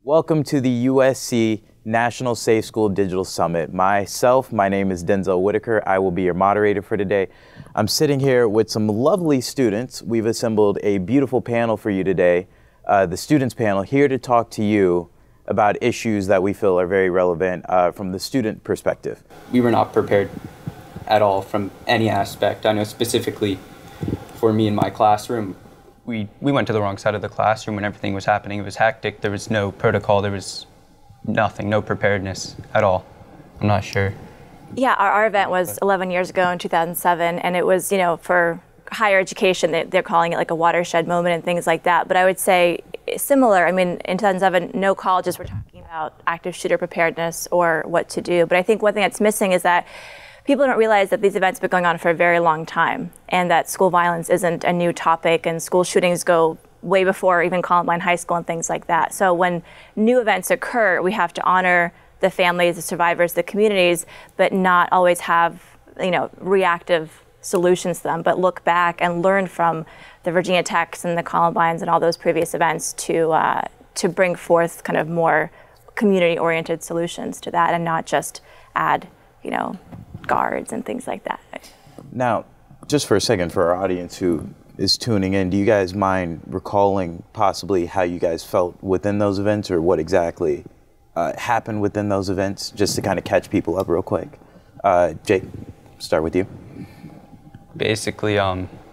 Welcome to the USC National Safe School Digital Summit. My name is Denzel Whitaker. I will be your moderator for today. I'm sitting here with some lovely students. We've assembled a beautiful panel for you today, the students panel, here to talk to you about issues that we feel are very relevant from the student perspective. We were not prepared at all from any aspect. I know specifically for me in my classroom, we went to the wrong side of the classroom when everything was happening. It was hectic. There was no protocol. There was nothing, no preparedness at all. I'm not sure. Yeah, our event was 11 years ago in 2007, and it was, for higher education, they're calling it like a watershed moment and things like that. But I would say similar. I mean, in 2007, no colleges were talking about active shooter preparedness or what to do. But I think one thing that's missing is that people don't realize that these events have been going on for a very long time, and that school violence isn't a new topic, and school shootings go way before even Columbine High School and things like that. So when new events occur, we have to honor the families, the survivors, the communities, but not always have, reactive solutions to them, but look back and learn from the Virginia Techs and the Columbines and all those previous events to bring forth kind of more community-oriented solutions to that, and not just add, guards and things like that. Now, just for a second, for our audience who is tuning in, do you guys mind recalling possibly how you guys felt within those events, or what exactly happened within those events, just to kind of catch people up real quick? Jake, start with you. Basically,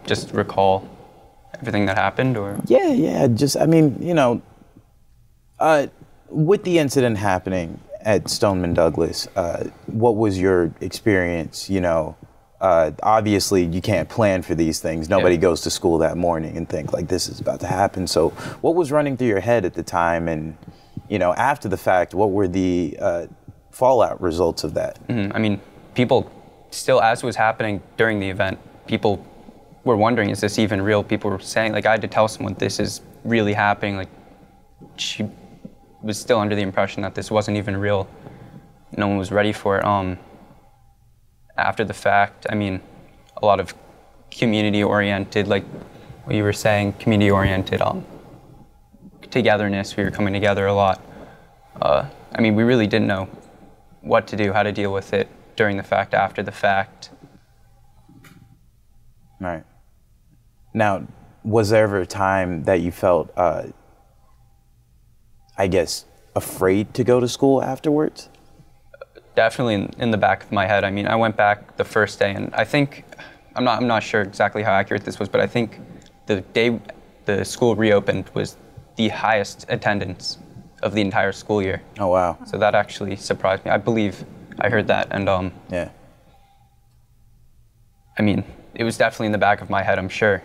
just recall everything that happened, or? Yeah, just, with the incident happening at Stoneman Douglas, what was your experience? Obviously you can't plan for these things. Nobody goes to school that morning and think like this is about to happen. So what was running through your head at the time, and after the fact, what were the fallout results of that? I mean, people still, as was happening during the event, people were wondering, is this even real? People were saying, like, I had to tell someone this is really happening. Like, she was still under the impression that this wasn't even real. No one was ready for it. After the fact, I mean, a lot of community-oriented, like what you were saying, community-oriented togetherness. We were coming together a lot. We really didn't know what to do, how to deal with it during the fact, after the fact. Right. Now, was there ever a time that you felt, afraid to go to school afterwards? Definitely in the back of my head. I mean, I went back the first day, and I think, I'm not sure exactly how accurate this was, but I think the day the school reopened was the highest attendance of the entire school year. Oh, wow. So that actually surprised me. I believe I heard that, and yeah. I mean, it was definitely in the back of my head, I'm sure.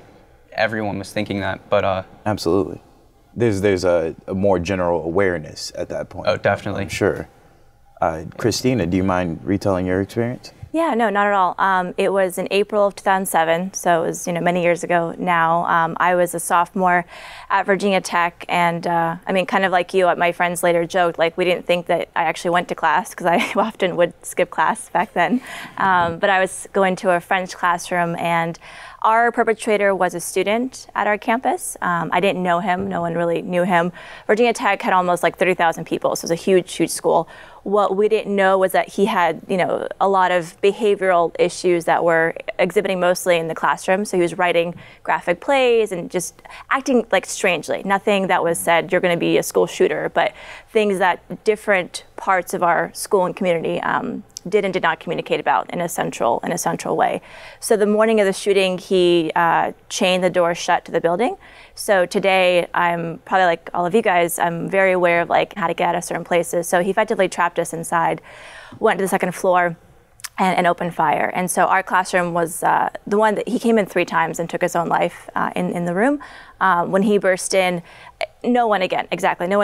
Everyone was thinking that, but absolutely. There's a more general awareness at that point. Oh, definitely. I'm sure. Kristina, do you mind retelling your experience? Yeah, no, not at all. It was in April of 2007, so it was many years ago now. I was a sophomore at Virginia Tech, and kind of like you, my friends later joked, like, we didn't think that I actually went to class, because I often would skip class back then. But I was going to a French classroom, and our perpetrator was a student at our campus. I didn't know him. No one really knew him. Virginia Tech had almost like 30,000 people, so it was a huge, huge school. What we didn't know was that he had, a lot of behavioral issues that were exhibiting mostly in the classroom. So he was writing graphic plays and just acting like strangely. Nothing that was said, you're going to be a school shooter, but things that different parts of our school and community did and did not communicate about in a central way. So the morning of the shooting, he chained the door shut to the building. So today, I'm probably like all of you guys, I'm very aware of like how to get out of certain places. So he effectively trapped us inside, went to the second floor, and opened fire. And so our classroom was the one that he came in 3 times and took his own life in the room. When he burst in, no one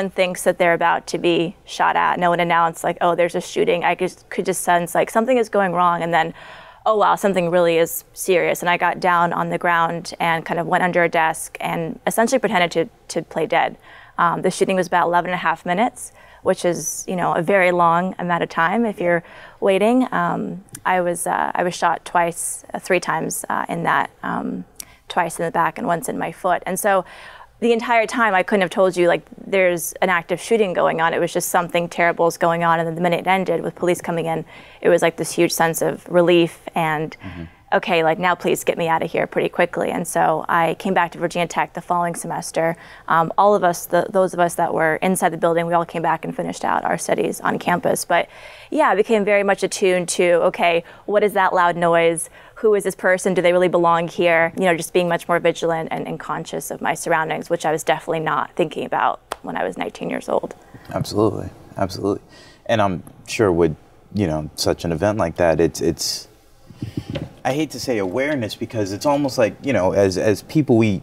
thinks that they're about to be shot at. No one announced like, oh, there's a shooting. I could just sense like something is going wrong. And then, oh wow, something really is serious. And I got down on the ground and kind of went under a desk and essentially pretended to play dead. The shooting was about 11 and a half minutes, which is, a very long amount of time if you're waiting. I was shot twice, 3 times in that, twice in the back and once in my foot. And so the entire time I couldn't have told you like there's an active shooting going on. It was just something terrible is going on. And then the minute it ended with police coming in, it was like this huge sense of relief and okay, like now please get me out of here pretty quickly. And so I came back to Virginia Tech the following semester. All of us, those of us that were inside the building, we all came back and finished out our studies on campus. But yeah, I became very much attuned to, okay, what is that loud noise? Who is this person? Do they really belong here? You know, just being much more vigilant and conscious of my surroundings, which I was definitely not thinking about when I was 19 years old. Absolutely, absolutely. And I'm sure with, you know, such an event like that, it's I hate to say awareness because it's almost like, you know, as people, we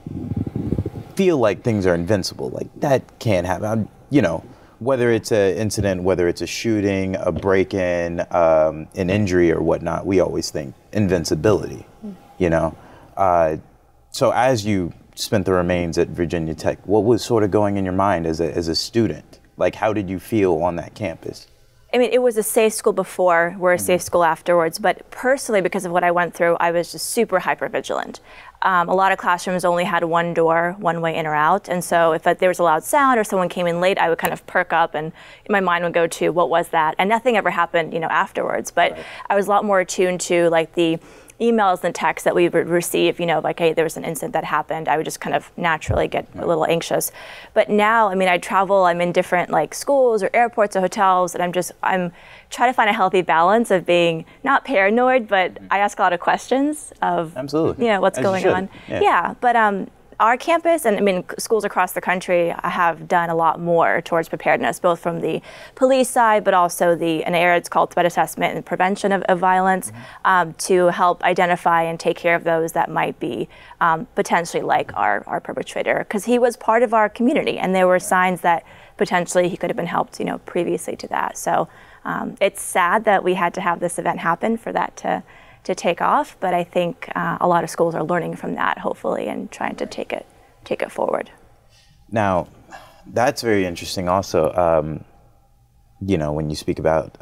feel like things are invincible. Like that can't happen. You know, whether it's an incident, whether it's a shooting, a break-in, an injury or whatnot, we always think invincibility, you know? So as you spent the remains at Virginia Tech, what was sort of going in your mind as a student? Like, how did you feel on that campus? I mean, it was a safe school before, we're a safe school afterwards, but personally, because of what I went through, I was just super hyper-vigilant. A lot of classrooms only had one door, one way in or out, and so if there was a loud sound or someone came in late, I would kind of perk up and my mind would go to, what was that? And nothing ever happened, you know, afterwards, but I was a lot more attuned to like the emails and texts that we would receive, you know, like, hey, there was an incident that happened. I would just kind of naturally get a little anxious. But now, I mean, I travel, I'm in different like schools or airports or hotels, and I'm trying to find a healthy balance of being not paranoid, but I ask a lot of questions of, absolutely, you know, what's as going on. Yeah, but our campus, and I mean, schools across the country have done a lot more towards preparedness, both from the police side, but also an area it's called threat assessment and prevention of violence, to help identify and take care of those that might be potentially like our perpetrator, because he was part of our community, and there were signs that potentially he could have been helped, you know, previously to that. So it's sad that we had to have this event happen for that to take off, but I think a lot of schools are learning from that, hopefully, and trying to take it forward. Now, that's very interesting also, you know, when you speak about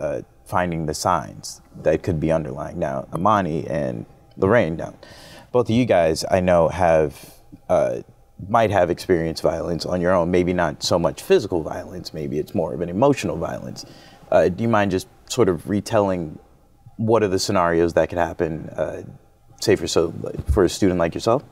finding the signs that could be underlying. Now, Amani and Laraine, now, both of you guys I know might have experienced violence on your own, maybe not so much physical violence, maybe it's more of an emotional violence. Do you mind just sort of retelling what are the scenarios that could happen, say for a student like yourself?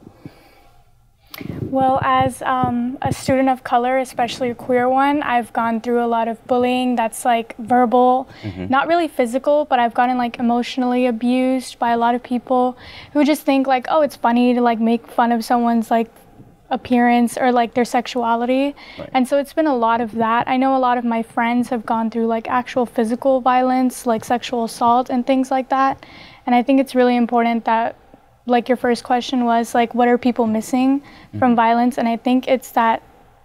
Well, as a student of color, especially a queer one, I've gone through a lot of bullying that's like verbal, not really physical, but I've gotten like emotionally abused by a lot of people who just think like, oh, it's funny to like make fun of someone's like appearance or like their sexuality. Right. And so it's been a lot of that. I know a lot of my friends have gone through like actual physical violence, like sexual assault and things like that. And I think it's really important that, like your first question was like, what are people missing from violence? And I think it's that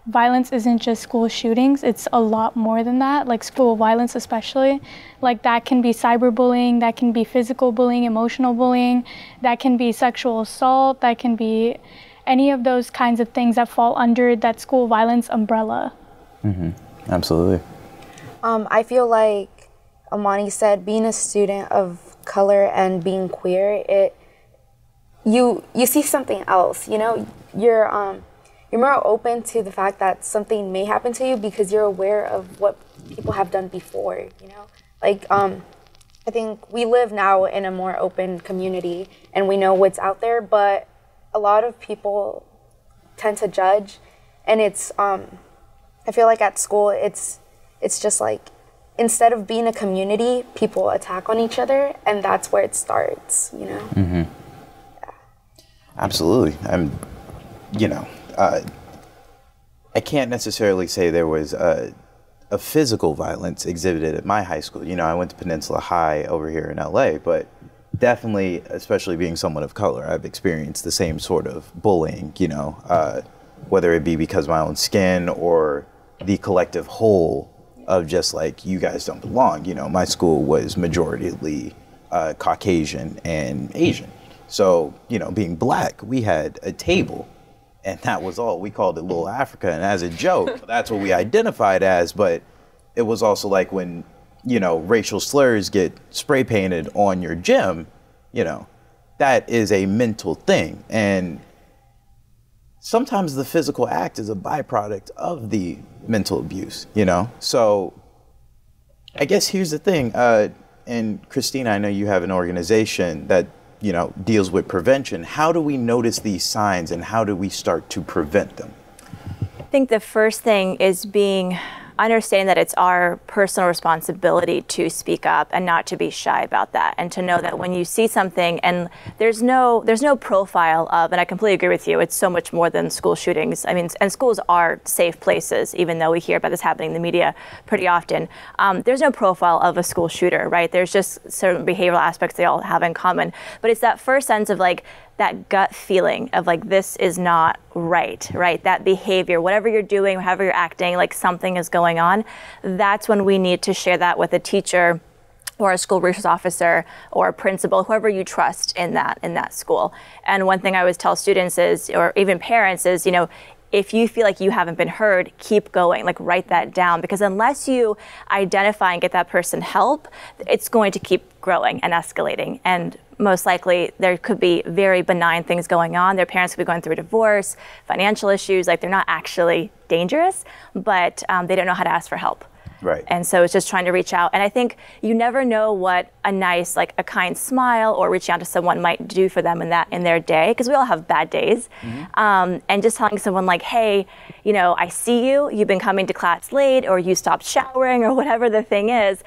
violence isn't just school shootings, it's a lot more than that, like school violence especially. Like that can be cyberbullying, that can be physical bullying, emotional bullying, that can be sexual assault, that can be any of those kinds of things that fall under that school violence umbrella. Absolutely. I feel like Amani said, being a student of color and being queer, you see something else. You know, you're more open to the fact that something may happen to you because you're aware of what people have done before. You know, like I think we live now in a more open community and we know what's out there, but a lot of people tend to judge, and it's I feel like at school it's just like, instead of being a community, people attack on each other, and that's where it starts, you know. Yeah. Absolutely. You know, I can't necessarily say there was a physical violence exhibited at my high school. You know, I went to Peninsula High over here in LA, but definitely, especially being someone of color, I've experienced the same sort of bullying, you know, whether it be because of my own skin or the collective whole of just like, you guys don't belong. You know, my school was majoritarily Caucasian and Asian. So, you know, being black, we had a table and that was all. We called it Little Africa, and as a joke, that's what we identified as, but it was also like when, you know, racial slurs get spray painted on your gym, you know, that is a mental thing. And sometimes the physical act is a byproduct of the mental abuse, you know? So I guess here's the thing, and Kristina, I know you have an organization that, you know, deals with prevention. How do we notice these signs and how do we start to prevent them? I think the first thing is understanding that it's our personal responsibility to speak up and not to be shy about that, and to know that when you see something, and there's no profile of, and I completely agree with you, it's so much more than school shootings. I mean, and schools are safe places, even though we hear about this happening in the media pretty often. There's no profile of a school shooter, right? There's just certain behavioral aspects they all have in common. But it's that first sense of like, that gut feeling of like, this is not right? That behavior, whatever you're doing, however you're acting, like something is going on. That's when we need to share that with a teacher or a school resource officer or a principal, whoever you trust in that school. And one thing I always tell students is, or even parents is, you know, if you feel like you haven't been heard, keep going, like write that down, because unless you identify and get that person help, it's going to keep growing and escalating. And most likely there could be very benign things going on. Their parents could be going through a divorce, financial issues, like they're not actually dangerous, but they don't know how to ask for help. Right. And so it's just trying to reach out. And I think you never know what a nice, like a kind smile or reaching out to someone might do for them in their day, because we all have bad days. Mm-hmm. And just telling someone like, hey, you know, I see you've been coming to class late, or you stopped showering, or whatever the thing is,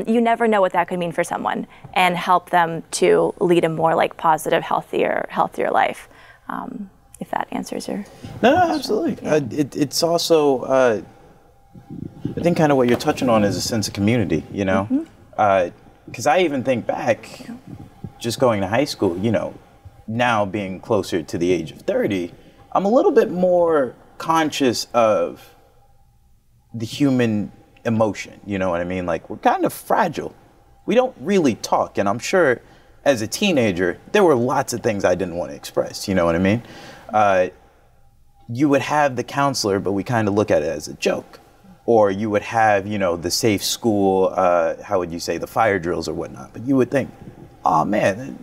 you never know what that could mean for someone, and help them to lead a more like positive, healthier life. If that answers your No, absolutely. Yeah. It's also, I think kind of what you're touching on is a sense of community, you know? Because I even think back, just going to high school, you know, now being closer to the age of 30, I'm a little bit more conscious of the human emotion, you know what I mean? Like, we're kind of fragile. We don't really talk, and I'm sure as a teenager, there were lots of things I didn't want to express, you know what I mean? You would have the counselor, but we kind of look at it as a joke. Or you would have, you know, the safe school, how would you say, the fire drills or whatnot. But you would think, oh man,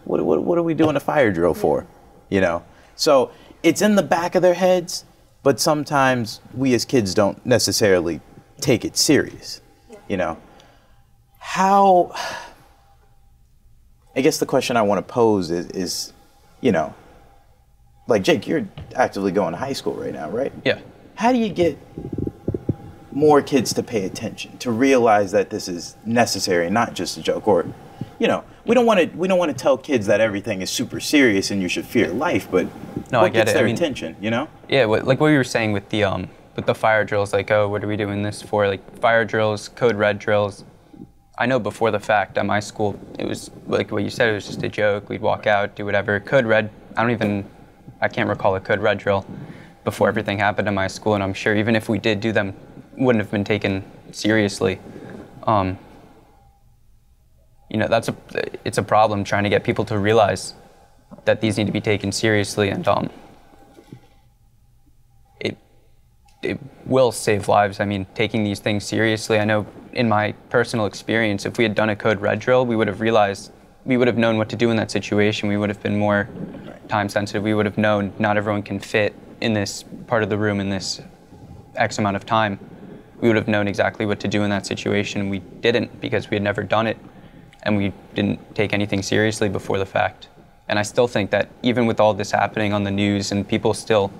what are we doing a fire drill for? You know? So it's in the back of their heads, but sometimes we as kids don't necessarily take it serious, you know? How, I guess the question I want to pose is, you know, like Jake, you're actively going to high school right now, right? Yeah. How do you get more kids to pay attention, to realize that this is necessary, not just a joke? Or, you know, we don't want to tell kids that everything is super serious and you should fear life, but no, what I get gets it. their I mean, attention, you know? Yeah, like what you were saying with the fire drills, like, oh, what are we doing this for? Like fire drills, code red drills. I know before the fact at my school, it was like what you said, it was just a joke. We'd walk out, do whatever. Code red, I can't recall a code red drill before everything happened in my school, and I'm sure even if we did do them, wouldn't have been taken seriously. You know, it's a problem trying to get people to realize that these need to be taken seriously, and it will save lives. I mean, taking these things seriously, I know in my personal experience, if we had done a code red drill, we would have known what to do in that situation. We would have been more time sensitive. We would have known not everyone can fit in this part of the room in this X amount of time. We would have known exactly what to do in that situation. We didn't, because we had never done it, and we didn't take anything seriously before the fact. And I still think that even with all this happening on the news, and people still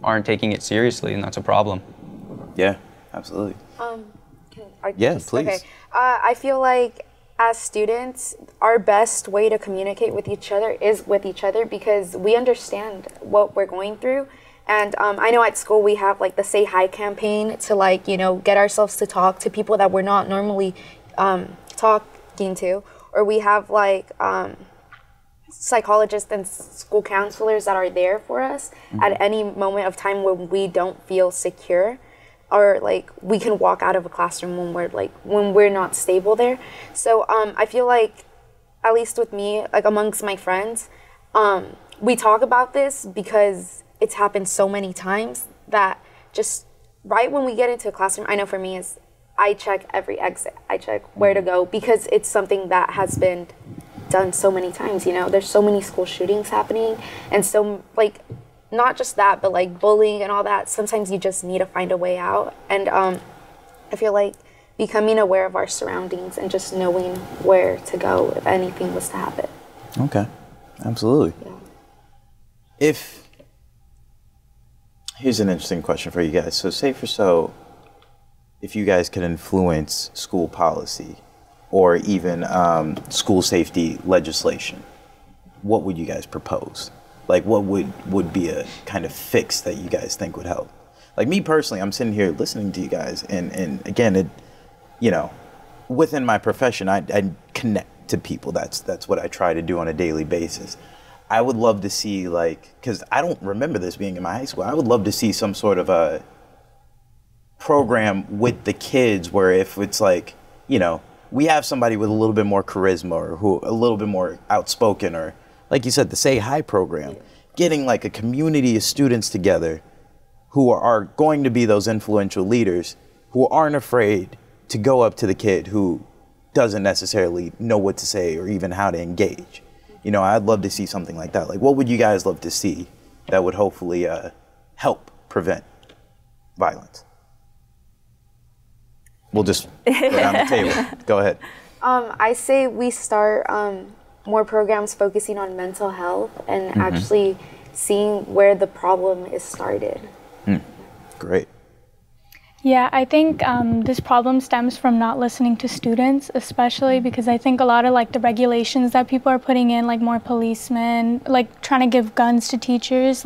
aren't taking it seriously, and that's a problem. Yeah, absolutely. Please. Okay. I feel like as students, our best way to communicate with each other is with each other, because we understand what we're going through. And I know at school we have like the Say Hi campaign to, like, you know, get ourselves to talk to people that we're not normally talking to. Or we have like psychologists and school counselors that are there for us at any moment of time when we don't feel secure, or like we can walk out of a classroom when we're not stable there. So I feel like, at least with me, like amongst my friends, we talk about this because it's happened so many times that just right when we get into a classroom, I know for me is I check every exit, I check where to go, because it's something that has been done so many times. You know, there's so many school shootings happening, and so like not just that, but like bullying and all that, sometimes you just need to find a way out. And I feel like becoming aware of our surroundings and just knowing where to go if anything was to happen. Okay, absolutely. Yeah. Here's an interesting question for you guys. So if you guys could influence school policy or even school safety legislation, what would you guys propose? Like, what would be a kind of fix that you guys think would help? Like, me personally, I'm sitting here listening to you guys, and again, within my profession, I connect to people. That's what I try to do on a daily basis. I would love to see, because I don't remember this being in my high school, I would love to see some sort of a program with the kids where if it's like, we have somebody with a little bit more charisma or who a little bit more outspoken, or like you said, the Say Hi program, getting like a community of students together who are going to be those influential leaders who aren't afraid to go up to the kid who doesn't necessarily know what to say or even how to engage. I'd love to see something like that. Like, what would you guys love to see that would hopefully help prevent violence? We'll just put it on the table. Go ahead. I say we start more programs focusing on mental health and actually seeing where the problem is started. Great. Yeah, I think this problem stems from not listening to students, especially because I think a lot of the regulations that people are putting in, like more policemen, like trying to give guns to teachers,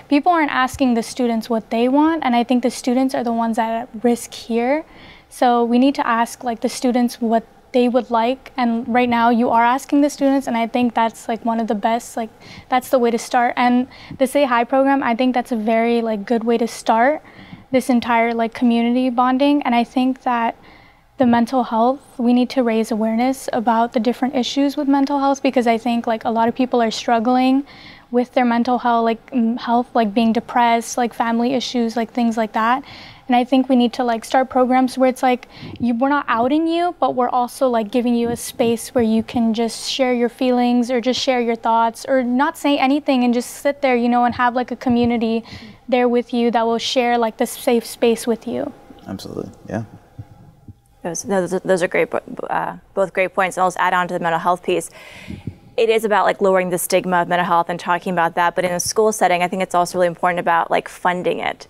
people aren't asking the students what they want, and I think the students are the ones that are at risk here. So we need to ask the students what they would like, and right now you are asking the students, and I think that's one of the best, that's the way to start. And the Say Hi program, I think that's a very good way to start this entire community bonding. And I think that the mental health, we need to raise awareness about the different issues with mental health, because I think a lot of people are struggling with their mental health, being depressed, family issues, things like that. And I think we need to start programs where it's we're not outing you, but we're also giving you a space where you can just share your feelings or just share your thoughts or not say anything and just sit there, and have a community there with you that will share this safe space with you. Absolutely, yeah. Those are great, both great points. And I'll just add on to the mental health piece. It is about lowering the stigma of mental health and talking about that. But in a school setting, I think it's also really important about funding it.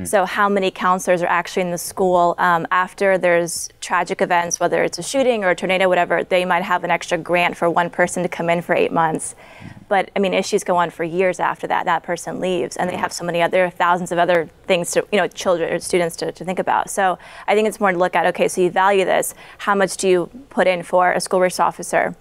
So how many counselors are actually in the school after there's tragic events, whether it's a shooting or a tornado, whatever, they might have an extra grant for one person to come in for 8 months. But issues go on for years after that person leaves, and they have so many thousands of other things to, children or students to think about. So I think it's more to look at, okay, so you value this, how much do you put in for a school resource officer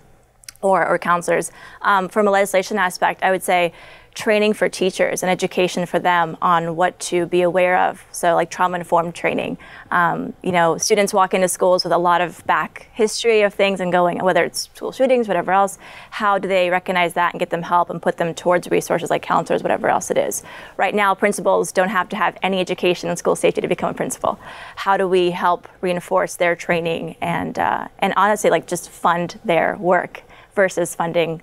or counselors? From a legislation aspect, I would say training for teachers and education for them on what to be aware of. So trauma-informed training. Students walk into schools with a lot of back history of things and going, whether it's school shootings, whatever else, how do they recognize that and get them help and put them towards resources like counselors, whatever else it is. Right now, principals don't have to have any education in school safety to become a principal. How do we help reinforce their training and honestly, just fund their work versus funding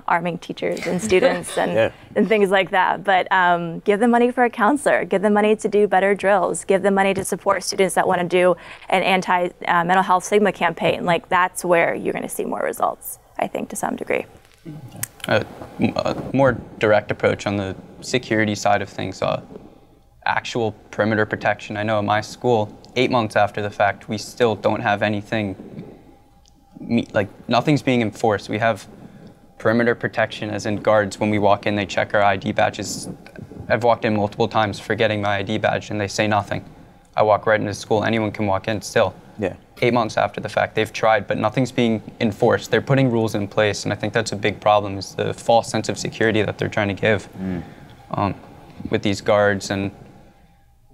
arming teachers and students and things like that. But give them money for a counselor, give them money to do better drills, give them money to support students that want to do an anti-mental health stigma campaign. That's where you're going to see more results, I think, to some degree. A more direct approach on the security side of things, actual perimeter protection. I know at my school, 8 months after the fact, we still don't have anything, nothing's being enforced. We have perimeter protection, as in guards, when we walk in, they check our ID badges. I've walked in multiple times forgetting my ID badge and they say nothing. I walk right into school, anyone can walk in still. Yeah. 8 months after the fact, they've tried, but nothing's being enforced. They're putting rules in place, and I think that's a big problem, is the false sense of security that they're trying to give with these guards. And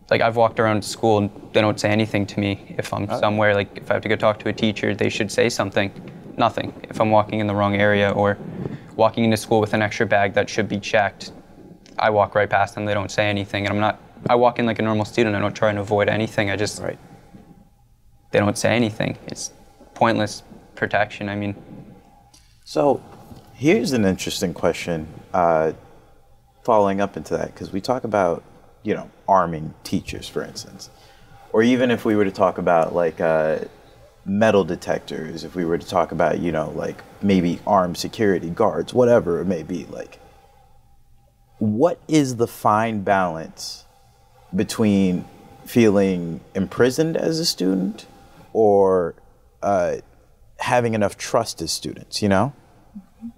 I've walked around school and they don't say anything to me. If I'm somewhere, if I have to go talk to a teacher, they should say something. Nothing. If I'm walking in the wrong area or walking into school with an extra bag that should be checked, I walk right past them, they don't say anything, and I walk in like a normal student, I don't try and avoid anything, they don't say anything. It's pointless protection, So, here's an interesting question. following up into that, because we talk about, you know, arming teachers, for instance, or even if we were to talk about like metal detectors, if we were to talk about, you know, like maybe armed security guards, whatever it may be, like, what is the fine balance between feeling imprisoned as a student or having enough trust as students, you know?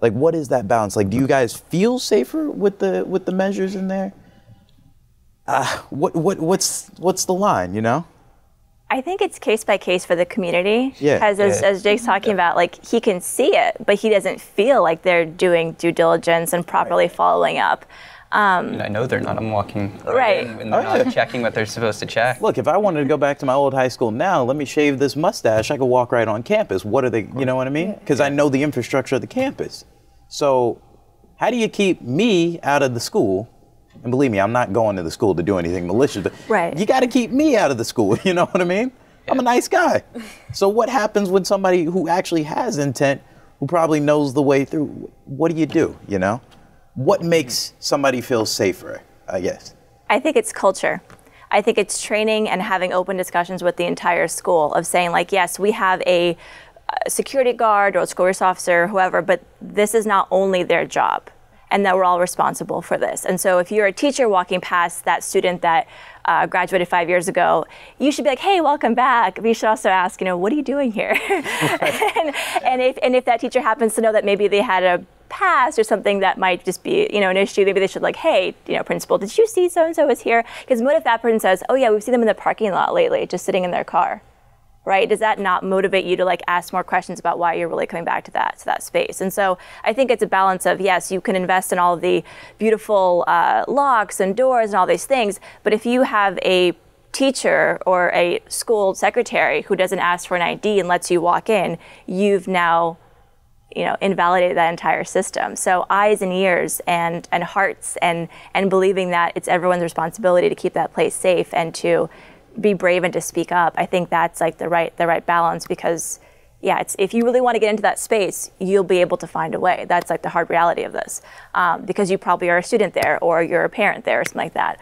Like, what is that balance? Like, do you guys feel safer with the measures in there? What's the line, you know? I think it's case by case for the community. Yeah. Because as Jake's talking about, like, he can see it, but he doesn't feel like they're doing due diligence and properly following up. And I know they're not. I'm walking Right. in and they're not checking what they're supposed to check. Look, if I wanted to go back to my old high school now, let me shave this mustache, I could walk right on campus. What are they, you know what I mean? Because I know the infrastructure of the campus. So how do you keep me out of the school? And believe me, I'm not going to the school to do anything malicious, but you got to keep me out of the school, you know what I mean? Yeah. I'm a nice guy. So what happens when somebody who actually has intent, who probably knows the way through, what do, you know? What makes somebody feel safer, I guess? I think it's culture. I think it's training and having open discussions with the entire school of saying, like, yes, we have a security guard or a school resource officer, whoever, but this is not only their job, and that we're all responsible for this. And so if you're a teacher walking past that student that graduated 5 years ago, you should be like, hey, welcome back. But you should also ask, you know, what are you doing here? and if that teacher happens to know that maybe they had a past or something that might just be, you know, an issue, maybe they should like, hey, you know, principal, did you see so-and-so was here? Because what if that person says, oh yeah, we've seen them in the parking lot lately, just sitting in their car, right? Does that not motivate you to like ask more questions about why you're really coming back to that space? And so I think it's a balance of, yes, you can invest in all of the beautiful locks and doors and all these things, but if you have a teacher or a school secretary who doesn't ask for an ID and lets you walk in, you've now, you know, invalidated that entire system. So eyes and ears and hearts and believing that it's everyone's responsibility to keep that place safe and to be brave and to speak up. I think that's like the right balance, because yeah, it's, if you really want to get into that space, you'll be able to find a way. That's like the hard reality of this, because you probably are a student there or you're a parent there or something like that.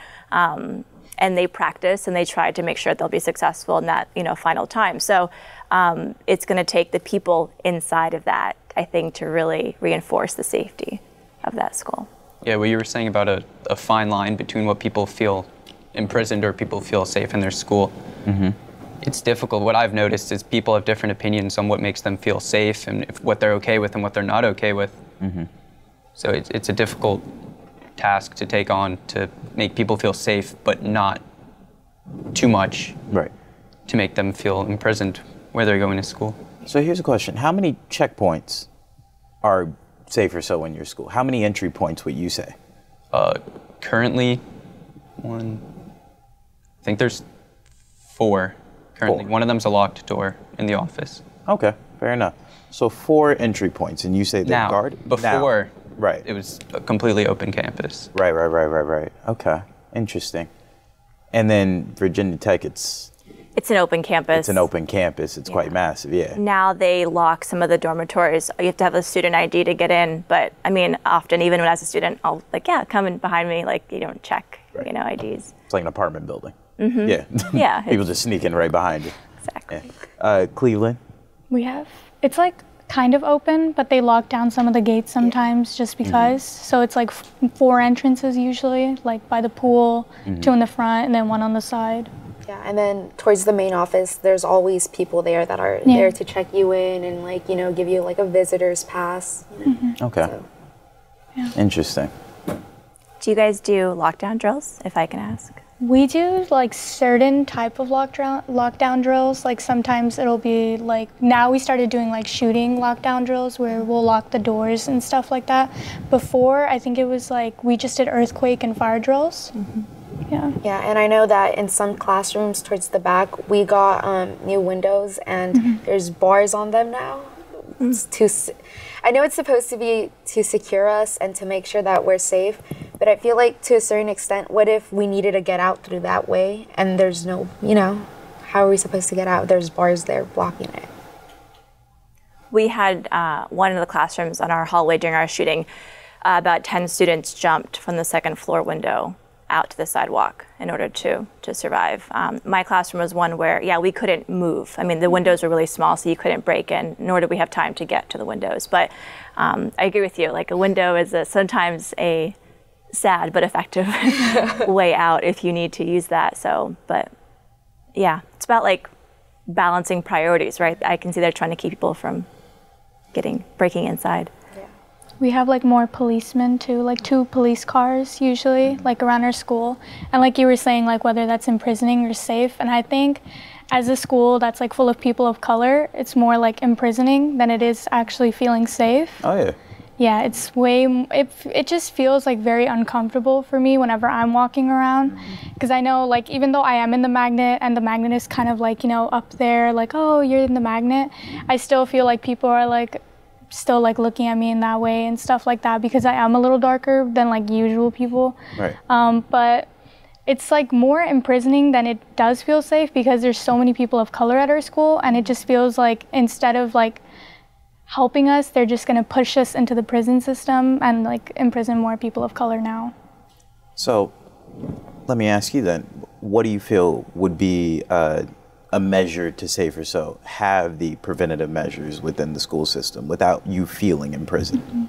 And they practice and they try to make sure they'll be successful in that, you know, final time. So it's going to take the people inside of that, I think, to really reinforce the safety of that school. Yeah, what you were saying about a fine line between what people feel imprisoned or people feel safe in their school. Mm-hmm. It's difficult. What I've noticed is people have different opinions on what makes them feel safe and what they're okay with and what they're not okay with. Mm-hmm. So it's a difficult task to take on, to make people feel safe, but not too much, right, to make them feel imprisoned where they're going to school. So here's a question. How many checkpoints are safe or so in your school? How many entry points would you say? Currently, I think there's 4 currently. 4. One of them's a locked door in the office. Okay, fair enough. So 4 entry points, and you say they're guarded? Before, right, it was a completely open campus. Right. Okay, interesting. And then Virginia Tech, it's an open campus. It's an open campus. It's quite massive, yeah. Now they lock some of the dormitories. You have to have a student ID to get in, but I mean, often, even when as a student, I'll like, yeah, come in behind me, like you don't check, you know, IDs. It's like an apartment building. Mm-hmm. Yeah. Yeah. People just sneak in right behind you. Exactly. Yeah. Cleveland? It's like kind of open, but they lock down some of the gates sometimes just because. Mm-hmm. So it's like 4 entrances usually, like by the pool, 2 in the front, and then 1 on the side. Yeah, and then towards the main office, there's always people there that are there to check you in and like, you know, give you like a visitor's pass. You know? Mm-hmm. Okay. So. Yeah. Interesting. Do you guys do lockdown drills, if I can ask? We do like certain type of lockdown drills. Like sometimes it'll be like, now we started doing like shooting lockdown drills where we'll lock the doors and stuff like that. Before, I think it was like, we just did earthquake and fire drills. Mm-hmm. Yeah, and I know that in some classrooms towards the back, we got new windows and there's bars on them now. I know it's supposed to be to secure us and to make sure that we're safe, but I feel like to a certain extent, what if we needed to get out through that way and there's no, you know, how are we supposed to get out? There's bars there blocking it. We had one of the classrooms on our hallway during our shooting. about 10 students jumped from the second floor window out to the sidewalk in order to survive. My classroom was one where, yeah, we couldn't move. I mean, the windows were really small, so you couldn't break in, nor did we have time to get to the windows. But I agree with you, like a window is sometimes a sad but effective way out if you need to use that. So, but yeah, it's about like balancing priorities, right? I can see they're trying to keep people from breaking inside. We have like more policemen too, like 2 police cars usually, like around our school. And like you were saying, like whether that's imprisoning or safe. And I think as a school that's like full of people of color, it's more like imprisoning than it is actually feeling safe. Oh yeah. Yeah, it's it just feels like very uncomfortable for me whenever I'm walking around. Because I know like even though I am in the magnet and the magnet is kind of like, you know, up there, like, oh, you're in the magnet, I still feel like people are like, still like looking at me in that way and stuff like that because I am a little darker than like usual people. Right. But it's like more imprisoning than it does feel safe because there's so many people of color at our school, and it just feels like instead of like helping us, they're just going to push us into the prison system and like imprison more people of color now. So let me ask you then, what do you feel would be a measure to say for so have the preventative measures within the school system without you feeling imprisoned? Mm-hmm.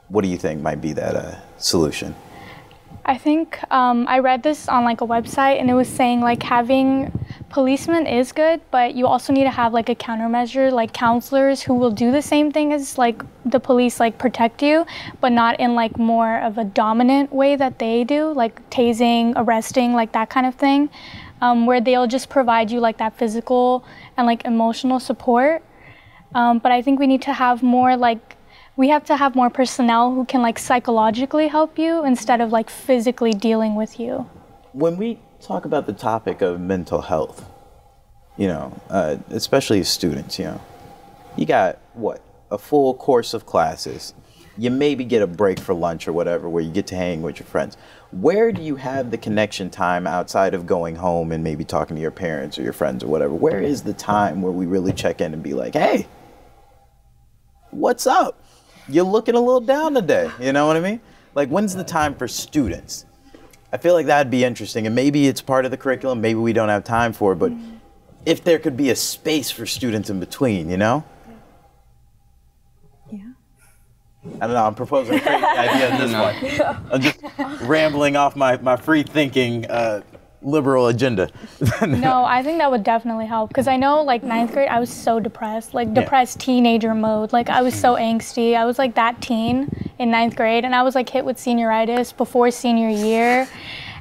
What do you think might be that solution? I think I read this on like a website, and it was saying like having policemen is good, but you also need to have like a countermeasure, like counselors who will do the same thing as like the police, like protect you, but not in like more of a dominant way that they do, like tasing, arresting, like that kind of thing. Where they'll just provide you like that physical and like emotional support. But I think we need to have more like, we have to have more personnel who can like psychologically help you instead of like physically dealing with you. When we talk about the topic of mental health, you know, especially as students, you know, you got what, a full course of classes. You maybe get a break for lunch or whatever where you get to hang with your friends. Where do you have the connection time outside of going home and maybe talking to your parents or your friends or whatever? Where is the time where we really check in and be like, hey, what's up? You're looking a little down today. You know what I mean? Like, when's the time for students? I feel like that'd be interesting. And maybe it's part of the curriculum. Maybe we don't have time for it. But if there could be a space for students in between, you know? I don't know, I'm proposing a crazy idea in this one. I'm just rambling off my free-thinking liberal agenda. No, I think that would definitely help. Because I know, like, 9th grade, I was so depressed. Like, depressed teenager mode. Like, I was so angsty. I was, like, that teen in 9th grade. And I was, like, hit with senioritis before senior year.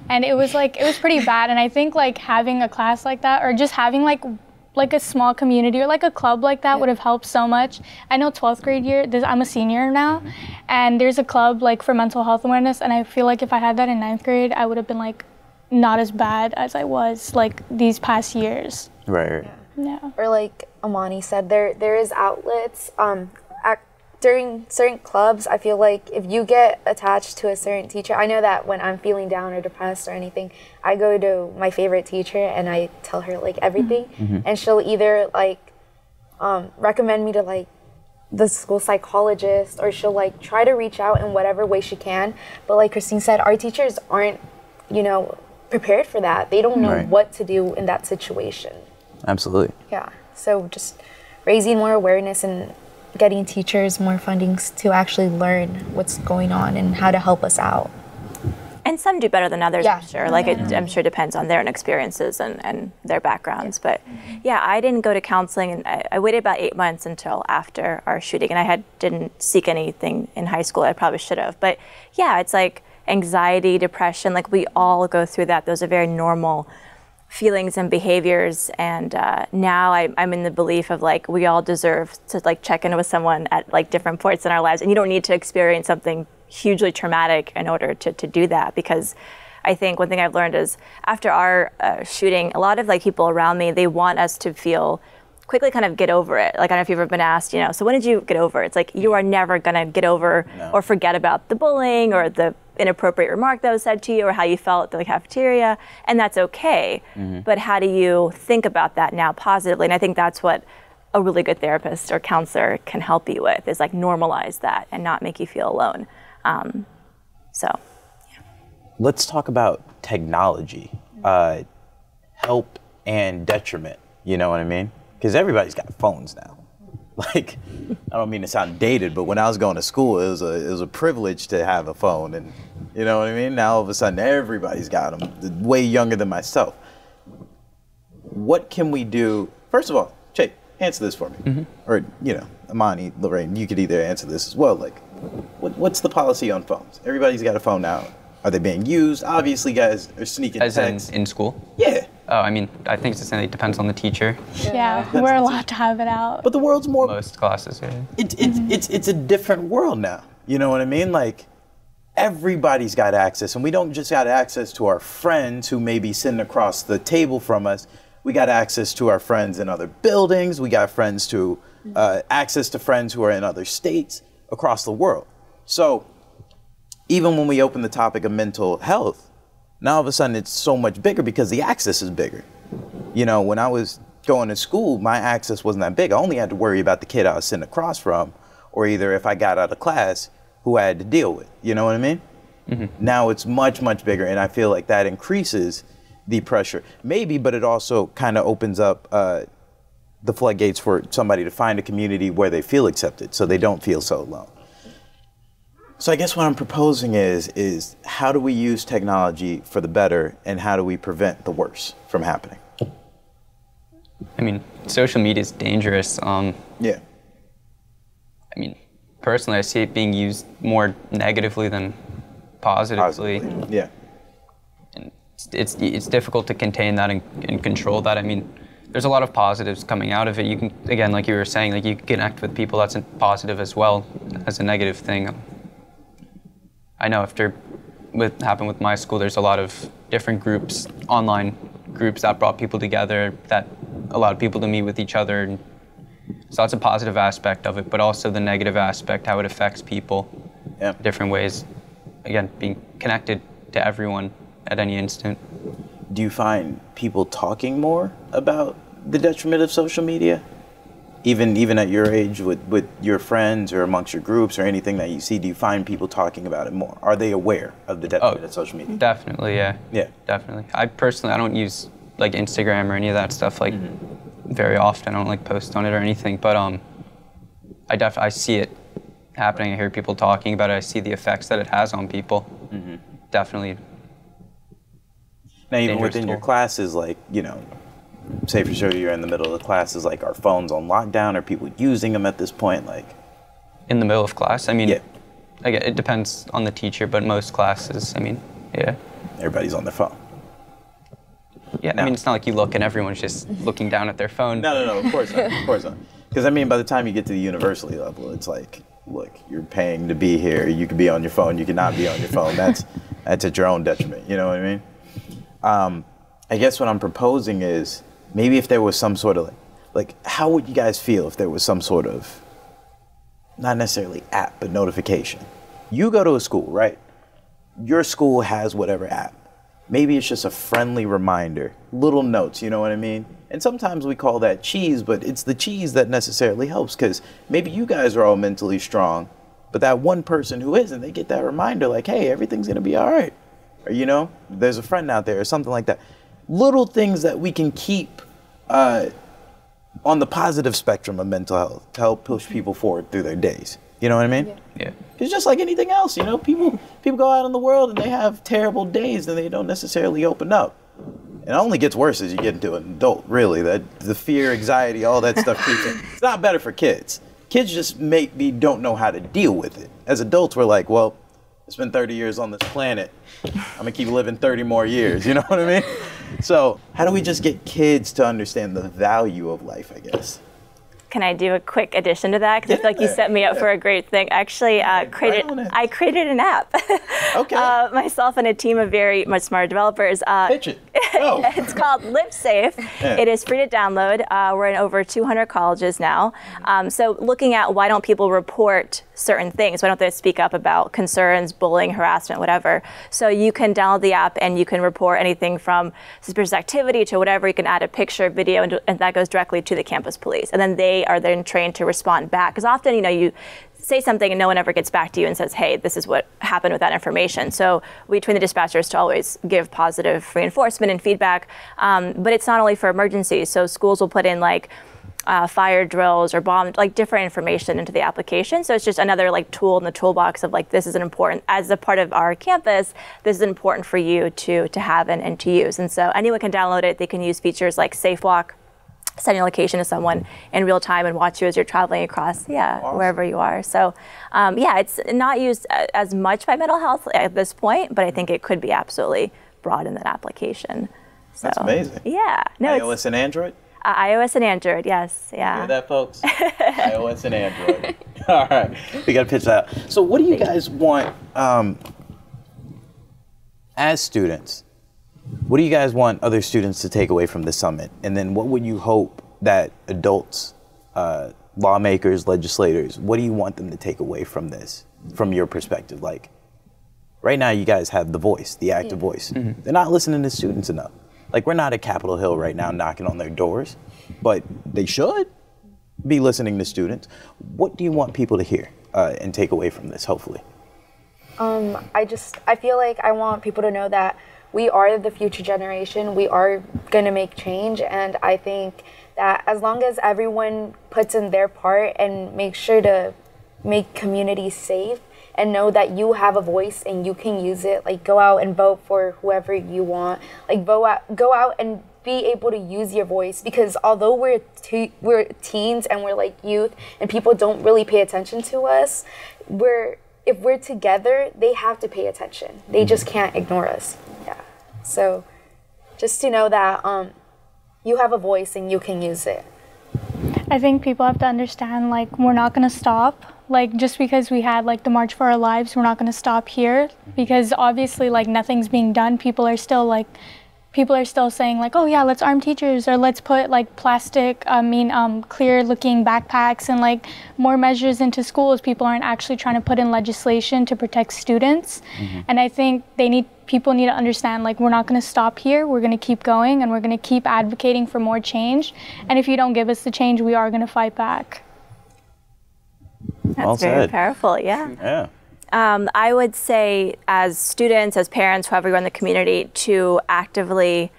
And it was, like, it was pretty bad. And I think, like, having a class like that, or just having, like a small community or like a club like that would have helped so much. I know 12th grade year, I'm a senior now, and there's a club like for mental health awareness, and I feel like if I had that in 9th grade, I would have been like not as bad as I was like these past years. Right. Yeah. Or like Amani said, there is outlets. During certain clubs, I feel like if you get attached to a certain teacher, I know that when I'm feeling down or depressed or anything, I go to my favorite teacher and I tell her like everything, and she'll either like recommend me to like the school psychologist, or she'll like try to reach out in whatever way she can. But like Christine said, our teachers aren't, you know, prepared for that. They don't know what to do in that situation. Absolutely. Yeah. So just raising more awareness and getting teachers more fundings to actually learn what's going on and how to help us out. And some do better than others, I'm sure. Like, I'm sure it depends on their own experiences and their backgrounds. But yeah, I didn't go to counseling, and I waited about 8 months until after our shooting, and I didn't seek anything in high school. I probably should have. But yeah, it's like anxiety, depression, like we all go through that. Those are very normal feelings and behaviors, and now I'm in the belief of like we all deserve to like check in with someone at like different points in our lives, and you don't need to experience something hugely traumatic in order to do that. Because I think one thing I've learned is after our shooting, a lot of like people around me, they want us to feel quickly kind of get over it. Like, I don't know if you've ever been asked, you know, so when did you get over it? It's like you are never gonna get over or forget about the bullying or the inappropriate remark that was said to you or how you felt at the cafeteria, and that's okay. But how do you think about that now positively? And I think that's what a really good therapist or counselor can help you with, is like normalize that and not make you feel alone. So. Let's talk about technology, help and detriment, you know what I mean? Because everybody's got phones now. Like, I don't mean to sound dated, but when I was going to school, it was a privilege to have a phone, and you know what I mean? Now all of a sudden everybody's got them, way younger than myself. What can we do? First of all, Jake, answer this for me. Or, you know, Amani, Laraine, you could either answer this as well. Like, what's the policy on phones? Everybody's got a phone now. Are they being used? Obviously, guys are sneaking As texts. in school? Yeah. Oh, I mean, I think it's it depends on the teacher. Yeah, we're allowed to have it out. But the world's more... Most classes, yeah. It's a different world now. You know what I mean? Like, everybody's got access. And we don't just got access to our friends who may be sitting across the table from us. We got access to our friends in other buildings. We got friends to access to friends who are in other states across the world. So even when we open the topic of mental health, now all of a sudden it's so much bigger because the access is bigger. You know, when I was going to school, my access wasn't that big. I only had to worry about the kid I was sitting across from, or either if I got out of class, who I had to deal with. You know what I mean? Now it's much, much bigger, and I feel like that increases the pressure. Maybe, but it also kind of opens up the floodgates for somebody to find a community where they feel accepted, so they don't feel so alone. So I guess what I'm proposing is how do we use technology for the better, and how do we prevent the worst from happening? I mean, social media is dangerous. Yeah. I mean, personally, I see it being used more negatively than positively. Yeah. And it's difficult to contain that and control that. I mean, there's a lot of positives coming out of it. You can, again, like you were saying, like you can connect with people. That's a positive as well as a negative thing. I know after what happened with my school, there's a lot of different groups, online groups that brought people together, that allowed people to meet with each other. And so that's a positive aspect of it, but also the negative aspect, how it affects people in different ways. Again, being connected to everyone at any instant. Do you find people talking more about the detriment of social media? Even at your age, with your friends or amongst your groups or anything that you see, do you find people talking about it more? Are they aware of the detriment of social media? Definitely, yeah. Yeah. Definitely. I don't use like Instagram or any of that stuff like very often. I don't like post on it or anything, but I see it happening. I hear people talking about it. I see the effects that it has on people. Definitely. Now, even within your classes, like, you know, say for sure you're in the middle of the classes, like, are phones on lockdown? Are people using them at this point? Like, in the middle of class? I mean, yeah. Again, it depends on the teacher, but most classes, I mean, yeah. Everybody's on their phone. Yeah, I mean, it's not like you look and everyone's just looking down at their phone. No, of course not, of course not. Because, I mean, by the time you get to the university level, it's like, look, you're paying to be here. You could be on your phone. You cannot be on your phone. That's at your own detriment. You know what I mean? I guess what I'm proposing is maybe if there was some sort of like how would you guys feel if there was some sort of, not necessarily app, but notification? You go to a school, right? Your school has whatever app. Maybe it's just a friendly reminder, little notes, you know what I mean? And sometimes we call that cheese, but it's the cheese that necessarily helps, because maybe you guys are all mentally strong, but that one person who isn't, they get that reminder like, hey, everything's gonna be all right. Or, you know, there's a friend out there or something like that. Little things that we can keep on the positive spectrum of mental health to help push people forward through their days. You know what I mean? Yeah. It's just like anything else, you know, people go out in the world and they have terrible days and they don't necessarily open up. It only gets worse as you get into an adult, really. That the fear, anxiety, all that stuff creeps in. It's not better for kids. Kids just maybe don't know how to deal with it. As adults, we're like, well, it's been 30 years on this planet. I'm gonna keep living 30 more years, you know what I mean? So how do we just get kids to understand the value of life, I guess? Can I do a quick addition to that? Because I feel like you set me up for a great thing. Actually, I created an app. Okay. Myself and a team of very much smarter developers. Pitch it. Oh. It's called Live Safe. Yeah. It is free to download. We're in over 200 colleges now. So looking at why don't people report certain things? Why don't they speak up about concerns, bullying, harassment, whatever? So you can download the app and you can report anything from suspicious activity to whatever. You can add a picture, video, and that goes directly to the campus police. And then they are then trained to respond back. Because often, you know, you say something and no one ever gets back to you and says, hey, this is what happened with that information. So we train the dispatchers to always give positive reinforcement and feedback. But it's not only for emergencies. So schools will put in like fire drills or bomb, like different information into the application. So it's just another like tool in the toolbox of like, this is an important, as a part of our campus, this is important for you to have and to use. And so anyone can download it. They can use features like Safe Walk, sending a location to someone in real time and watch you as you're traveling across, awesome. Wherever you are. So it's not used as much by mental health at this point, but I think it could be absolutely broad in that application. So, that's amazing. Yeah. No, iOS and Android? iOS and Android, yes. Yeah. Hear that, folks? iOS and Android. All right. We got to pitch that out. So what do you guys want as students? What do you guys want other students to take away from the summit? And then what would you hope that adults, lawmakers, legislators, what do you want them to take away from this, from your perspective? Like, right now you guys have the voice, the active voice. Mm-hmm. They're not listening to students enough. Like, we're not at Capitol Hill right now knocking on their doors, but they should be listening to students. What do you want people to hear and take away from this, hopefully? I feel like I want people to know that we are the future generation. We are going to make change. And I think that as long as everyone puts in their part and make sure to make communities safe and know that you have a voice and you can use it, like go out and vote for whoever you want, like go out and be able to use your voice, because although we're teens and we're like youth and people don't really pay attention to us, if we're together, they have to pay attention. They just can't ignore us. Yeah. So just to know that you have a voice and you can use it. I think people have to understand, like, we're not going to stop. Like, just because we had like the March for Our Lives, we're not going to stop here, because obviously like nothing's being done. People are still saying like, oh yeah, let's arm teachers, or let's put like clear looking backpacks and like more measures into schools. People aren't actually trying to put in legislation to protect students. Mm-hmm. And I think people need to understand, like, we're not going to stop here. We're going to keep going and we're going to keep advocating for more change. And if you don't give us the change, we are going to fight back. That's very powerful, yeah. I would say, as students, as parents, whoever you are in the community, to actively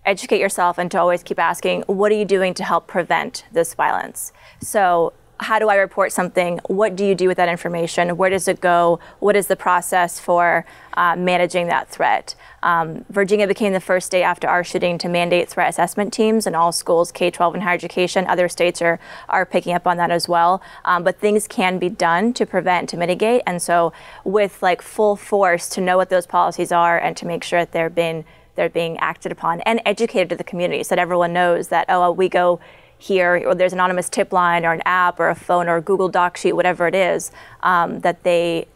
educate yourself and to always keep asking, what are you doing to help prevent this violence? So how do I report something? What do you do with that information? Where does it go? What is the process for managing that threat? Virginia became the first state after our shooting to mandate threat assessment teams in all schools, K-12 and higher education. Other states are picking up on that as well. But things can be done to prevent, to mitigate. And so with like full force to know what those policies are and to make sure that they're being acted upon and educated to the community, so that everyone knows that, oh, we go here, or there's an anonymous tip line or an app or a phone or a Google Doc sheet, whatever it is, that they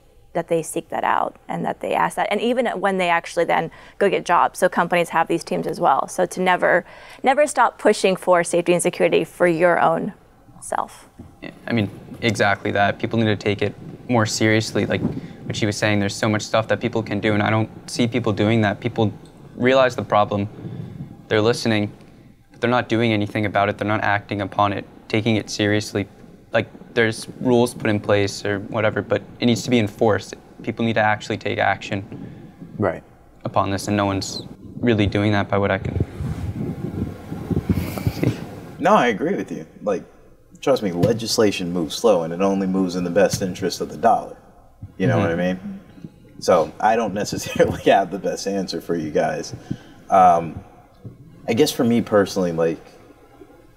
seek that out and that they ask that. And even when they actually then go get jobs. So companies have these teams as well. So to never stop pushing for safety and security for your own self. Yeah, I mean, exactly that. People need to take it more seriously. Like what she was saying, there's so much stuff that people can do, and I don't see people doing that. People realize the problem, they're listening, but they're not doing anything about it. They're not acting upon it, taking it seriously. Like, there's rules put in place or whatever, but it needs to be enforced. People need to actually take action upon this, and no one's really doing that by what I can see. No, I agree with you. Like, trust me, legislation moves slow, and it only moves in the best interest of the dollar. You know what I mean? So I don't necessarily have the best answer for you guys. I guess for me personally, like,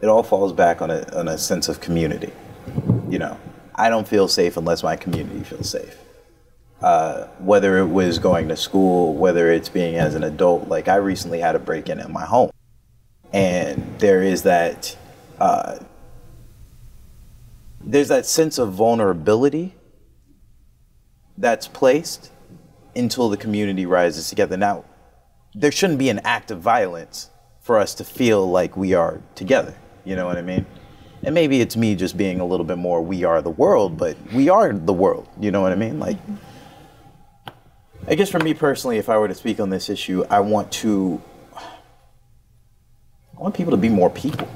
it all falls back on a sense of community. You know, I don't feel safe unless my community feels safe. Whether it was going to school, whether it's being as an adult. Like, I recently had a break-in at my home, and there is that there's that sense of vulnerability that's placed until the community rises together. Now, there shouldn't be an act of violence for us to feel like we are together. You know what I mean? And maybe it's me just being a little bit more, we are the world, but we are the world. You know what I mean? Like, I guess for me personally, if I were to speak on this issue, I want people to be more people.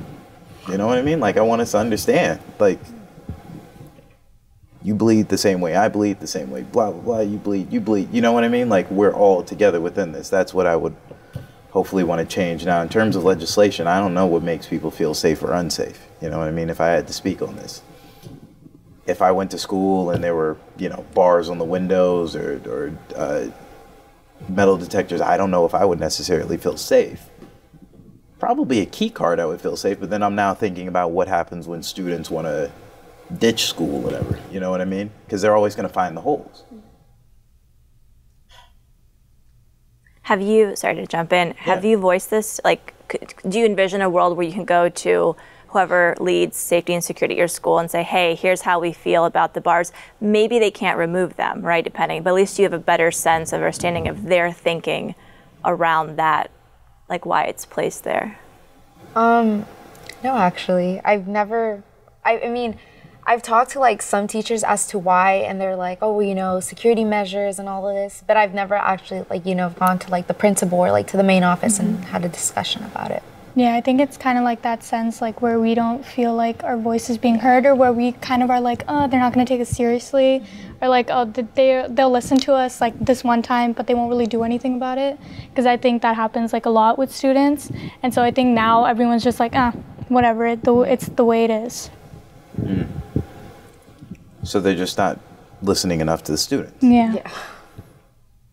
You know what I mean? Like, I want us to understand, like, You bleed the same way I bleed, the same way, blah, blah, blah, you bleed. You know what I mean? Like, we're all together within this. That's what I would hopefully want to change. Now, in terms of legislation, I don't know what makes people feel safe or unsafe. You know what I mean? If I had to speak on this. If I went to school and there were, you know, bars on the windows or metal detectors, I don't know if I would necessarily feel safe. Probably a key card I would feel safe, but then I'm now thinking about what happens when students want to ditch school, whatever. You know what I mean? Because they're always going to find the holes. Have you, sorry to jump in, have you voiced this? Like, do you envision a world where you can go to whoever leads safety and security at your school and say, hey, here's how we feel about the bars? Maybe they can't remove them, right, depending, but at least you have a better sense of understanding of their thinking around that, like why it's placed there. No, actually, I've never, I mean, I've talked to like some teachers as to why, and they're like, oh, well, you know, security measures and all of this, but I've never actually like, you know, gone to like the principal or like to the main office and had a discussion about it. Yeah, I think it's kind of like that sense, like where we don't feel like our voice is being heard, or where we kind of are like, oh, they're not going to take us seriously, or like, oh, they'll listen to us like this one time, but they won't really do anything about it. Because I think that happens like a lot with students, and so I think now everyone's just like, whatever, it's the way it is. Mm. So they're just not listening enough to the students. Yeah.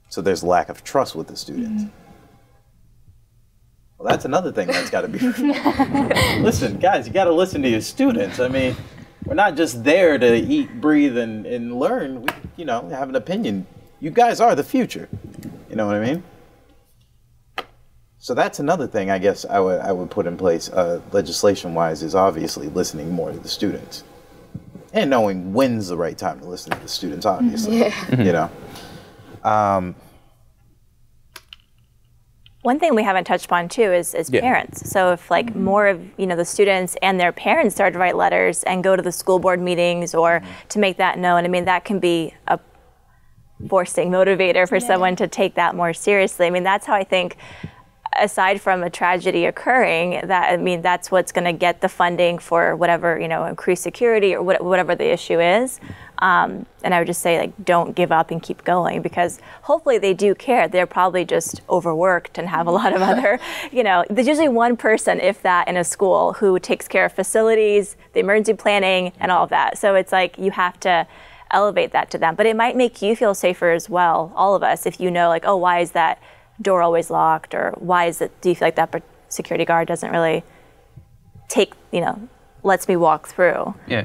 So there's lack of trust with the students. Well, that's another thing that's got to be. Listen, guys, you got to listen to your students. I mean, we're not just there to eat, breathe, and learn. We, you know, have an opinion. You guys are the future. You know what I mean? So that's another thing I guess I would put in place, legislation-wise, is obviously listening more to the students. And knowing when's the right time to listen to the students, obviously. You know. One thing we haven't touched upon too is parents. So if like more of the students and their parents start to write letters and go to the school board meetings or to make that known, I mean that can be a forcing motivator for someone to take that more seriously. I mean that's how I think, aside from a tragedy occurring, that's what's going to get the funding for whatever increased security or whatever the issue is. And I would just say, like, don't give up and keep going, because hopefully they do care. They're probably just overworked and have a lot of other, there's usually one person, if that, in a school who takes care of facilities, the emergency planning, and all of that. So it's like you have to elevate that to them. But it might make you feel safer as well, all of us, if you know, like, oh, why is that door always locked? Or why is it, do you feel like that security guard doesn't really take, lets me walk through? Yeah.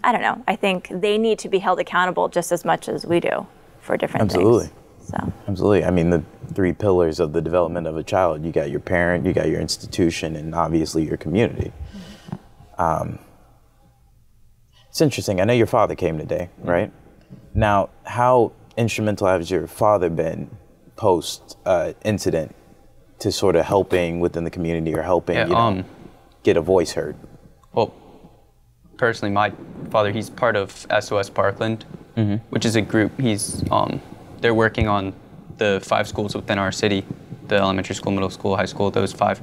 I don't know. I think they need to be held accountable just as much as we do for different things. So. Absolutely. I mean, the 3 pillars of the development of a child, you got your parent, you got your institution, and obviously your community. It's interesting. I know your father came today, right? Now, how instrumental has your father been post incident to sort of helping within the community or helping get a voice heard? Well, personally, my father, he's part of SOS Parkland, which is a group. He's they're working on the 5 schools within our city, the elementary school, middle school, high school, those 5.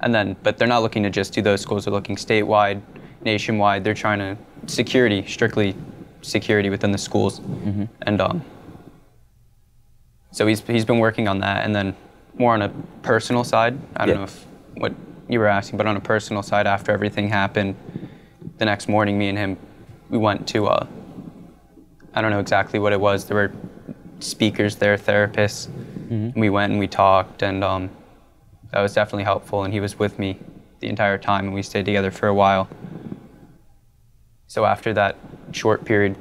And then, but they're not looking to just do those schools. They're looking statewide, nationwide. They're trying to strictly security within the schools. And so he's been working on that. And then more on a personal side, I don't know if what you were asking, but on a personal side, after everything happened, the next morning, me and him, we went to, I don't know exactly what it was. There were speakers there, therapists. We went and we talked, and that was definitely helpful. And he was with me the entire time, and we stayed together for a while. So after that short period,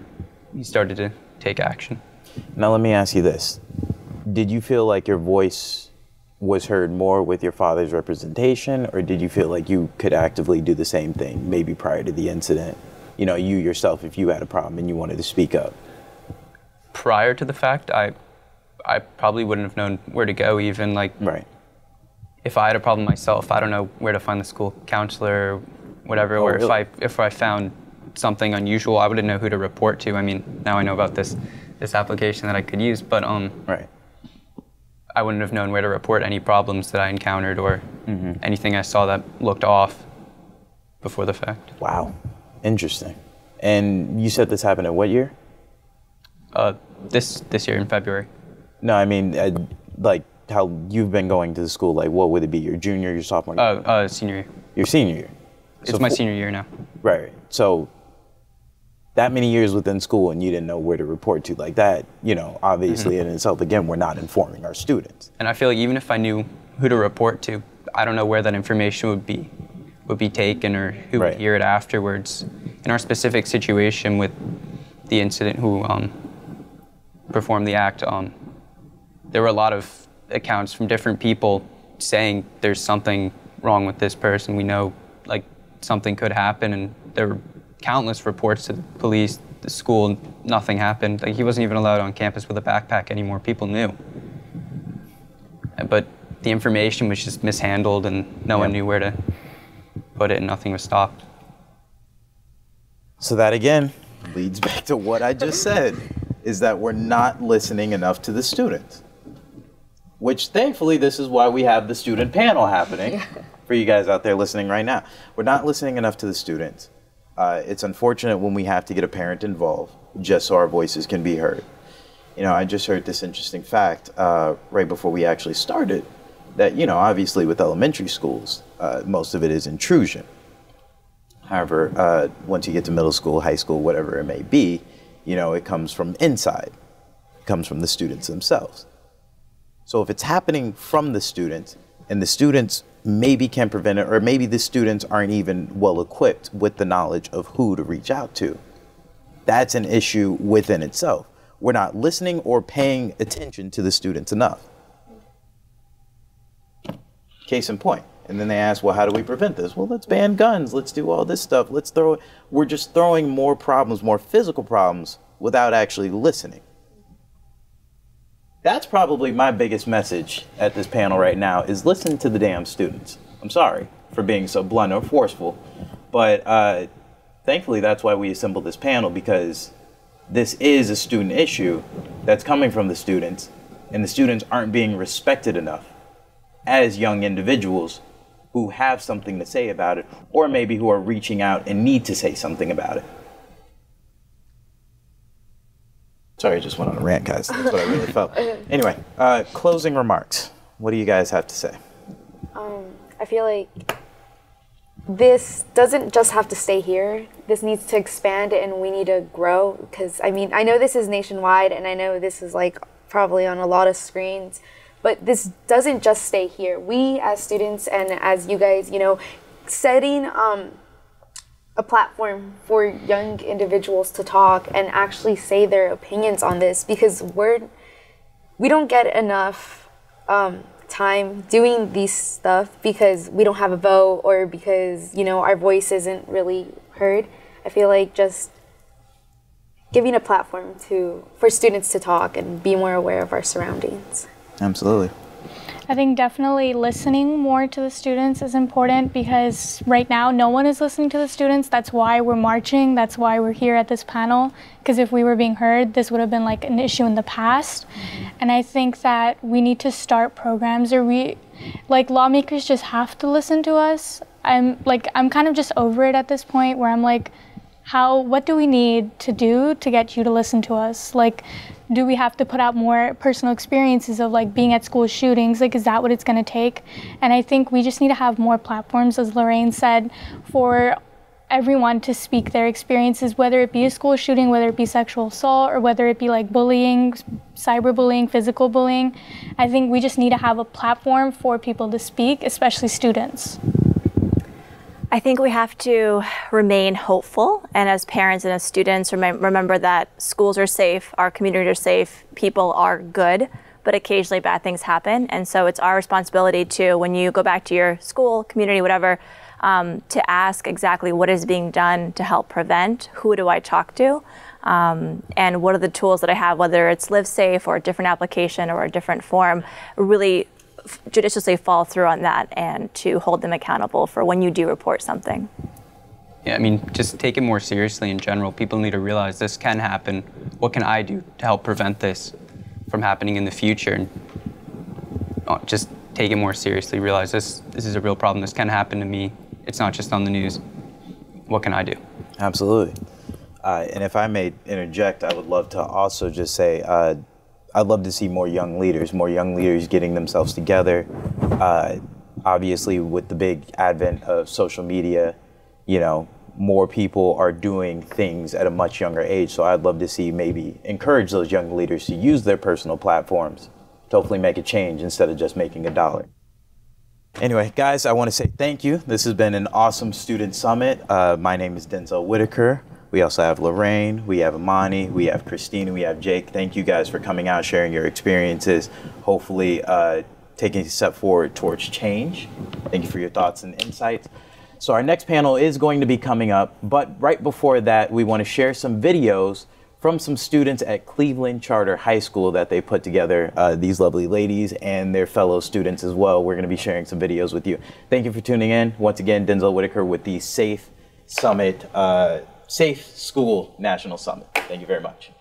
he started to take action. Now let me ask you this. Did you feel like your voice was heard more with your father's representation, or did you feel like you could actively do the same thing maybe prior to the incident? You yourself, if you had a problem and you wanted to speak up. Prior to the fact, I probably wouldn't have known where to go, even like if I had a problem myself, I don't know where to find the school counselor or whatever, or really? if I found something unusual, I wouldn't know who to report to. I mean, now I know about this application that I could use, but I wouldn't have known where to report any problems that I encountered or anything I saw that looked off before the fact. Wow, interesting. And you said this happened in what year? This year in February. No, I mean, like how you've been going to the school, like what would it be, your junior, your sophomore year? Senior year. Your senior year. It's my senior year now. Right. So that many years within school and you didn't know where to report to like that, you know, obviously in itself, again, we're not informing our students. And I feel like even if I knew who to report to, I don't know where that information would be taken or who would hear it afterwards. In our specific situation with the incident who performed the act, there were a lot of accounts from different people saying there's something wrong with this person. We know like something could happen, and there were countless reports to the police, the school, and nothing happened. Like he wasn't even allowed on campus with a backpack anymore. People knew. But the information was just mishandled and no one knew where to put it and nothing was stopped. So that again leads back to what I just said, is that we're not listening enough to the students. Which thankfully this is why we have the student panel happening for you guys out there listening right now. We're not listening enough to the students. It's unfortunate when we have to get a parent involved just so our voices can be heard. You know, I just heard this interesting fact right before we actually started that, you know, obviously with elementary schools, most of it is intrusion. However, once you get to middle school, high school, whatever it may be, you know, it comes from inside. It comes from the students themselves. So if it's happening from the students and the students maybe can prevent it, or maybe the students aren't even well equipped with the knowledge of who to reach out to, that's an issue within itself. We're not listening or paying attention to the students enough. Case in point. And then they ask, well, how do we prevent this? Well, let's ban guns. Let's do all this stuff. We're just throwing more problems, more physical problems without actually listening. That's probably my biggest message at this panel right now, is listen to the damn students. I'm sorry for being so blunt or forceful, but thankfully that's why we assembled this panel, because this is a student issue that's coming from the students, and the students aren't being respected enough as young individuals who have something to say about it, or maybe who are reaching out and need to say something about it. Sorry, I just went on a rant, guys. That's what I really felt. Anyway, closing remarks. What do you guys have to say? I feel like this doesn't just have to stay here. This needs to expand and we need to grow, because I mean, I know this is nationwide and I know this is like probably on a lot of screens, but this doesn't just stay here. We as students and as you guys, you know, setting a platform for young individuals to talk and actually say their opinions on this, because we don't get enough time doing these stuff because we don't have a vote or because, you know, our voice isn't really heard. I feel like just giving a platform for students to talk and be more aware of our surroundings. Absolutely. I think definitely listening more to the students is important, because right now no one is listening to the students. That's why we're marching. That's why we're here at this panel, because if we were being heard, this would have been like an issue in the past. And I think that we need to start programs, or lawmakers just have to listen to us. I'm kind of just over it at this point, where I'm like, what do we need to do to get you to listen to us? Like, do we have to put out more personal experiences of like being at school shootings? Like, is that what it's going to take? And I think we just need to have more platforms, as Laraine said, for everyone to speak their experiences, whether it be a school shooting, whether it be sexual assault, or whether it be like bullying, cyberbullying, physical bullying. I think we just need to have a platform for people to speak, especially students. I think we have to remain hopeful, and as parents and as students, remember that schools are safe, our communities are safe, people are good, but occasionally bad things happen. And so it's our responsibility to, when you go back to your school, community, whatever, to ask exactly what is being done to help prevent, who do I talk to, and what are the tools that I have, whether it's Live Safe or a different application or a different form, really judiciously follow through on that and to hold them accountable for when you do report something. Yeah, I mean, just take it more seriously in general. People need to realize this can happen. What can I do to help prevent this from happening in the future? And just take it more seriously. Realize this is a real problem. This can happen to me. It's not just on the news. What can I do? Absolutely. And if I may interject, I would love to also just say, I'd love to see more young leaders getting themselves together. Obviously, with the big advent of social media, you know, more people are doing things at a much younger age. So I'd love to see maybe encourage those young leaders to use their personal platforms to hopefully make a change instead of just making a dollar. Anyway, guys, I want to say thank you. This has been an awesome student summit. My name is Denzel Whitaker. We also have Laraine, we have Amani, we have Kristina, we have Jake. Thank you guys for coming out, sharing your experiences, hopefully taking a step forward towards change. Thank you for your thoughts and insights. So our next panel is going to be coming up, but right before that, we want to share some videos from some students at Cleveland Charter High School that they put together, these lovely ladies and their fellow students as well. We're going to be sharing some videos with you. Thank you for tuning in. Once again, Denzel Whitaker with the Safe Summit, Safe School National Summit. Thank you very much.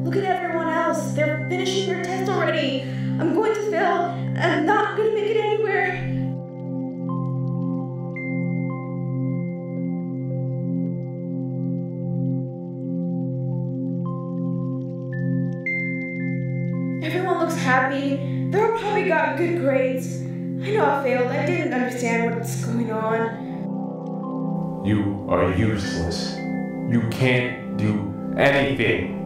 Look at everyone else. They're finishing their test already. I'm going to fail. I'm not going to make it anywhere. Everyone looks happy. They all probably got good grades. I know I failed. I didn't understand what's going on. You are useless. You can't do anything.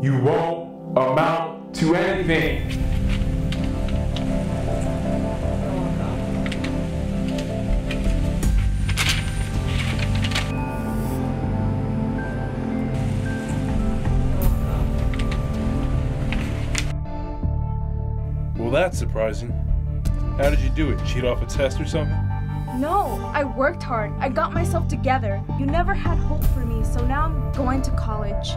You won't amount to anything. Well, that's surprising. How did you do it? Cheat off a test or something? No, I worked hard. I got myself together. You never had hope for me, so now I'm going to college.